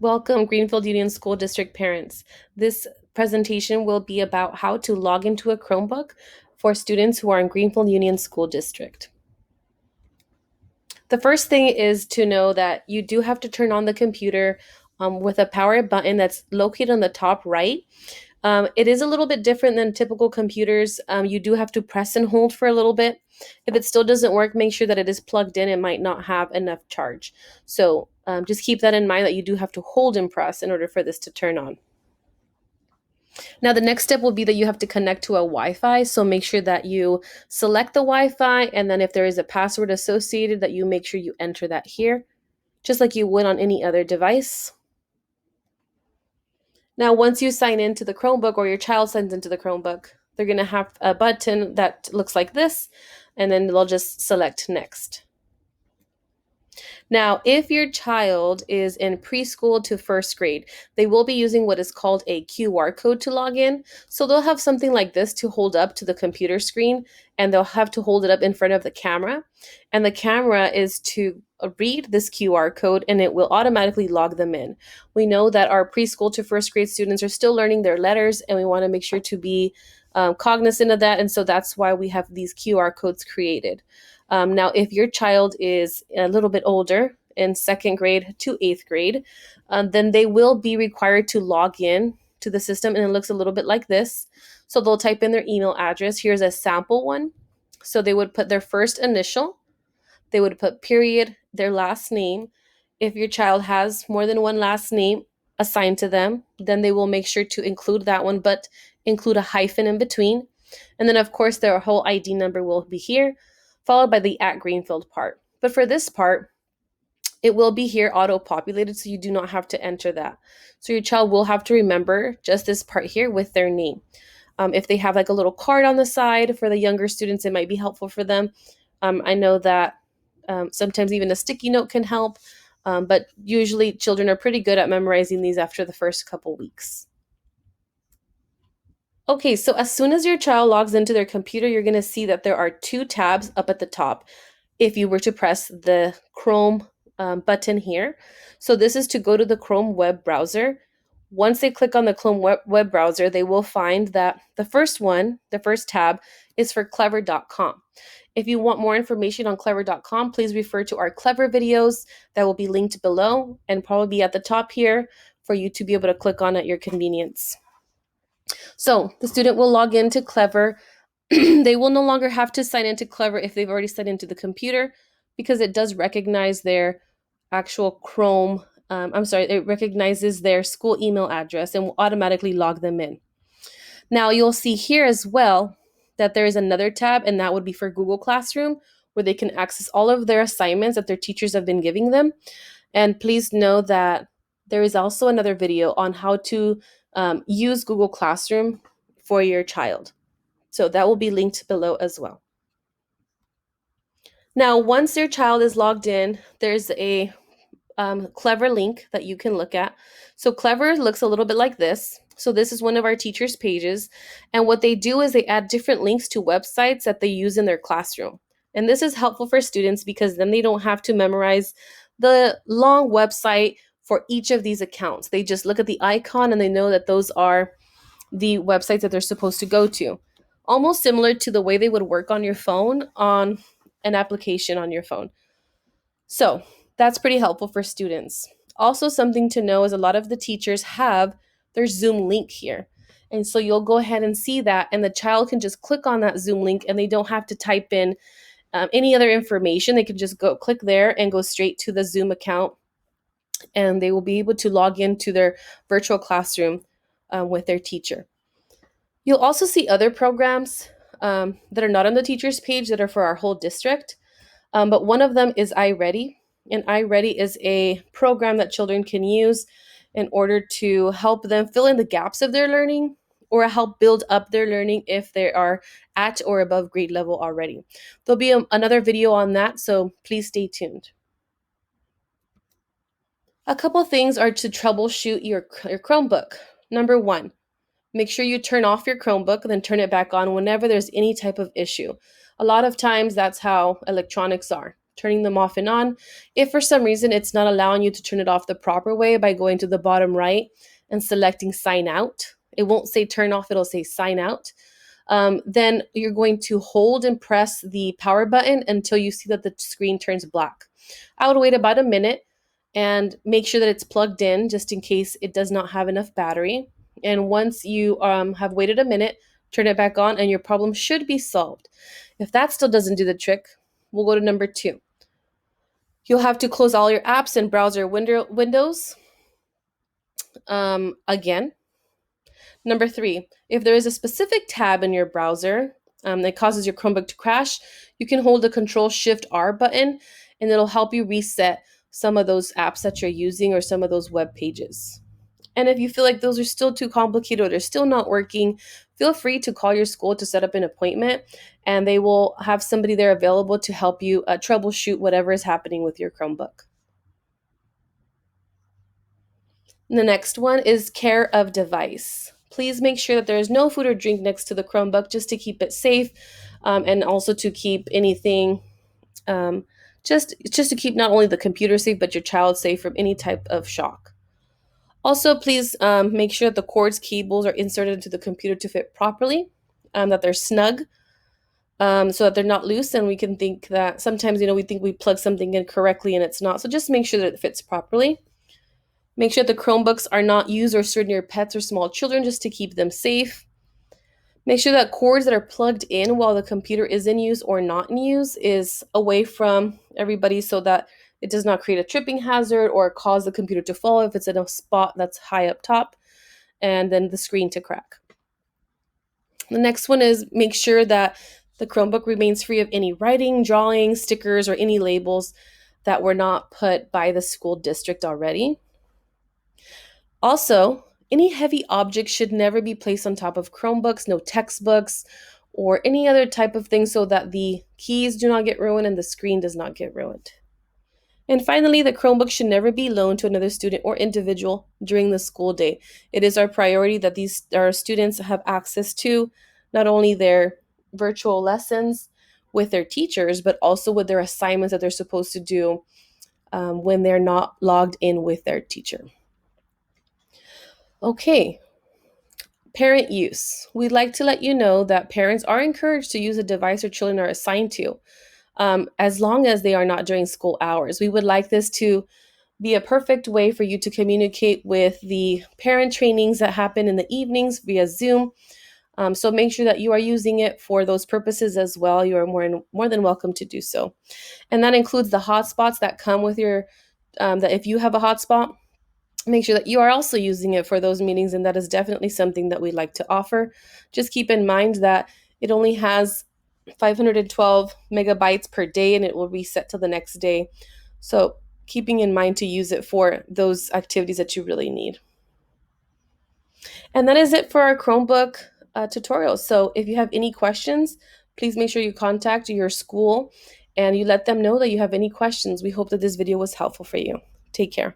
Welcome, Greenfield Union School District parents. This presentation will be about how to log into a Chromebook for students who are in Greenfield Union School District. The first thing is to know that you do have to turn on the computer with a power button that's located on the top right. It is a little bit different than typical computers. You do have to press and hold for a little bit. If it still doesn't work, make sure that it is plugged in. It might not have enough charge. So just keep that in mind that you do have to hold and press in order for this to turn on. Now, the next step will be that you have to connect to a Wi-Fi. So make sure that you select the Wi-Fi, and then if there is a password associated, that you make sure you enter that here, just like you would on any other device. Now, once you sign into the Chromebook or your child signs into the Chromebook, they're going to have a button that looks like this, and then they'll just select next. Now, if your child is in preschool to first grade, they will be using what is called a QR code to log in. So they'll have something like this to hold up to the computer screen, and they'll have to hold it up in front of the camera. And the camera is to read this QR code, and it will automatically log them in. We know that our preschool to first grade students are still learning their letters, and we want to make sure to be cognizant of that. And so that's why we have these QR codes created. Now, if your child is a little bit older, in second grade to eighth grade, then they will be required to log in to the system, and it looks a little bit like this. So they'll type in their email address. Here's a sample one. So they would put their first initial, they would put period, their last name. If your child has more than one last name assigned to them, then they will make sure to include that one, but include a hyphen in between. And then, of course, their whole ID number will be here, followed by the @Greenfield part. But for this part, it will be here auto-populated, so you do not have to enter that. So your child will have to remember just this part here with their name. If they have like a little card on the side for the younger students, it might be helpful for them. I know that sometimes even a sticky note can help, but usually children are pretty good at memorizing these after the first couple weeks. Okay, so as soon as your child logs into their computer, you're going to see that there are two tabs up at the top if you were to press the Chrome button here. So this is to go to the Chrome web browser. Once they click on the Chrome web browser, they will find that the first one, the first tab, is for clever.com. If you want more information on clever.com, please refer to our Clever videos that will be linked below and probably be at the top here for you to be able to click on at your convenience. So the student will log into Clever. They will no longer have to sign into Clever if they've already signed into the computer, because it does recognize their actual Chrome, it recognizes their school email address and will automatically log them in. Now you'll see here as well that there is another tab, and that would be for Google Classroom, where they can access all of their assignments that their teachers have been giving them. And please know that there is also another video on how to use Google Classroom for your child. So that will be linked below as well. Now, once your child is logged in, there's a Clever link that you can look at. So Clever looks a little bit like this. So this is one of our teachers' pages. And what they do is they add different links to websites that they use in their classroom. And this is helpful for students because then they don't have to memorize the long website for each of these accounts. They just look at the icon and they know that those are the websites that they're supposed to go to. Almost similar to the way they would work on your phone on an application on your phone. So that's pretty helpful for students. Also, something to know is a lot of the teachers have their Zoom link here. And so you'll go ahead and see that, and the child can just click on that Zoom link and they don't have to type in any other information. They can just go click there and go straight to the Zoom account, and they will be able to log into their virtual classroom with their teacher. You'll also see other programs that are not on the teacher's page that are for our whole district. But one of them is iReady. And iReady is a program that children can use in order to help them fill in the gaps of their learning or help build up their learning if they are at or above grade level already. There'll be another video on that, so please stay tuned. A couple things are to troubleshoot your Chromebook. Number one, make sure you turn off your Chromebook and then turn it back on whenever there's any type of issue. A lot of times that's how electronics are. turning them off and on. If for some reason it's not allowing you to turn it off the proper way by going to the bottom right and selecting sign out, it won't say turn off, it'll say sign out. Then you're going to hold and press the power button until you see that the screen turns black. I would wait about a minute and make sure that it's plugged in just in case it does not have enough battery. And once you have waited a minute, turn it back on and your problem should be solved. If that still doesn't do the trick, we'll go to number 2. You'll have to close all your apps and browser windows again. Number 3, if there is a specific tab in your browser that causes your Chromebook to crash, you can hold the Control-Shift-R button and it'll help you reset some of those apps that you're using or some of those web pages. And if you feel like those are still too complicated or they're still not working, feel free to call your school to set up an appointment and they will have somebody there available to help you troubleshoot whatever is happening with your Chromebook. The next one is care of device. Please make sure that there is no food or drink next to the Chromebook just to keep it safe and also to keep anything, just to keep not only the computer safe, but your child safe from any type of shock. Also, please make sure that the cords, cables are inserted into the computer to fit properly, that they're snug, so that they're not loose. And we can think that sometimes, we think we plug something in correctly and it's not. So just make sure that it fits properly. Make sure the Chromebooks are not used or stored near pets or small children just to keep them safe. Make sure that cords that are plugged in while the computer is in use or not in use is away from everybody so that it does not create a tripping hazard or cause the computer to fall if it's in a spot that's high up top, and then the screen to crack. The next one is make sure that the Chromebook remains free of any writing, drawing, stickers, or any labels that were not put by the school district already. Also, any heavy objects should never be placed on top of Chromebooks, no textbooks, or any other type of thing so that the keys do not get ruined and the screen does not get ruined. And finally, the Chromebook should never be loaned to another student or individual during the school day. It is our priority that our students have access to not only their virtual lessons with their teachers, but also with their assignments that they're supposed to do when they're not logged in with their teacher. Okay, parent use. We'd like to let you know that parents are encouraged to use a device their children are assigned to, as long as they are not during school hours. We would like this to be a perfect way for you to communicate with the parent trainings that happen in the evenings via Zoom. So make sure that you are using it for those purposes as well. You are more than welcome to do so. And that includes the hotspots that come with your, that if you have a hotspot, make sure that you are also using it for those meetings, and that is definitely something that we like to offer. Just keep in mind that it only has 512 megabytes per day and it will reset till the next day. So keeping in mind to use it for those activities that you really need. And that is it for our Chromebook tutorial. So if you have any questions, please make sure you contact your school and you let them know that you have any questions. We hope that this video was helpful for you. Take care.